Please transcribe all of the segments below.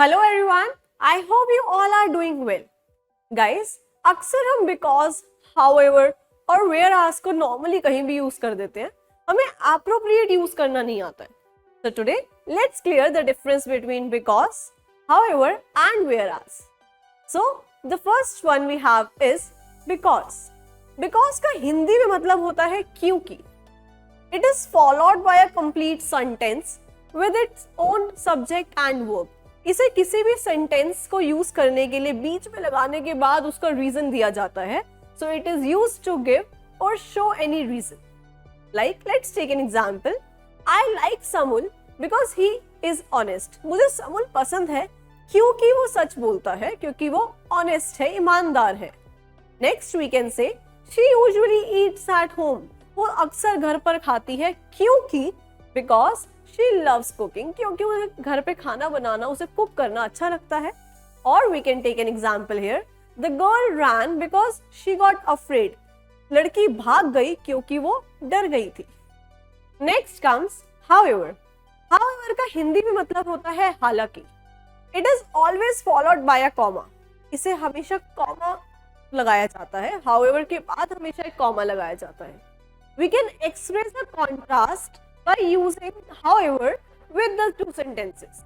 Hello everyone, I hope you all are doing well. Guys, अक्सर हम because, however और whereas को normally कहीं भी यूज कर देते हैं, हमें एप्रोप्रिएट यूज करना नहीं आता है। So today, let's clear the difference between because, however and whereas. So the first one we have is because. Because का हिंदी में मतलब होता है क्योंकि। It is followed by a complete sentence with its own subject and verb. इसे किसी भी sentence को यूज करने के लिए बीच में लगाने के बाद उसका रीजन दिया जाता है. So it is used to give or show any reason. Like, let's take an example. I like Samul because he is honest. मुझे समूल पसंद है क्योंकि वो सच बोलता है, क्योंकि वो ऑनेस्ट है, ईमानदार है. Next we can say she usually eats at home. वो अक्सर घर पर खाती है क्योंकि because she loves cooking, क्योंकि उसे घर पे खाना बनाना, उसे कुक करना अच्छा लगता है. और we can take an example here. The girl ran because she got afraid. लड़की भाग गई क्योंकि वो डर गई थी. Next comes however. However का हिंदी में मतलब होता है हालांकि. It is always followed by a comma. इसे हमेशा कॉमा लगाया जाता है. However के बाद हमेशा एक कॉमा लगाया जाता है. We can express a contrast by using however with the two sentences.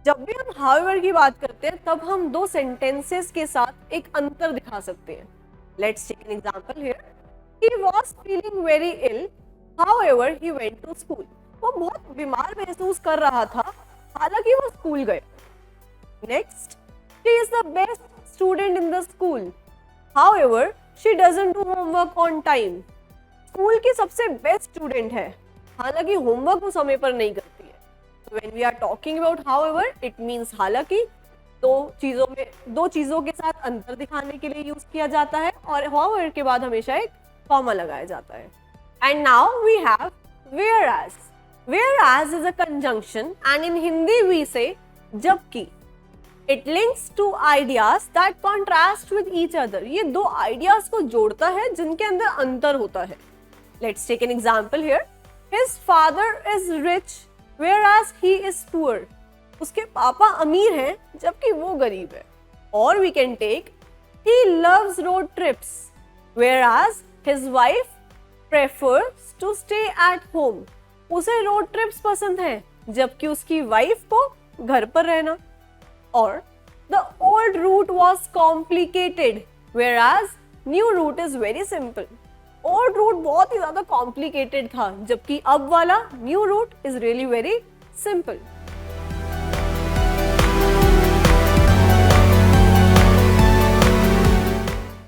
जब भी हम however की बात करते हैं तब हम दो sentences के साथ एक अंतर दिखा सकते हैं. Let's take an example here. He was feeling very ill. However, he went to school. वो बहुत बीमार महसूस कर रहा था, हालांकि वो स्कूल गए. Next, she is the best student in the school. However, she doesn't do homework on time. School की सबसे बेस्ट स्टूडेंट है, हालांकि होमवर्क वो समय पर नहीं करती है. So when we are talking about however, it means हालांकि दो चीजों के साथ अंतर दिखाने के लिए यूज किया जाता है, और however के बाद हमेशा एक कॉमा लगाया जाता है. And now we have whereas. Whereas is a conjunction and in Hindi we say जबकि. It links two ideas that contrast with each other. ये दो ideas को जोड़ता है जिनके अंदर अंतर होता है. Let's take an example here. His father is rich whereas he is poor. उसके पापा अमीर हैं जबकि वो गरीब है. Or we can take he loves road trips whereas his wife prefers to stay at home. उसे रोड ट्रिप्स पसंद हैं जबकि उसकी वाइफ को घर पर रहना. Or the old route was complicated whereas new route is very simple. Old route बहुत ही ज्यादा complicated था जबकि अब वाला new route is really very simple.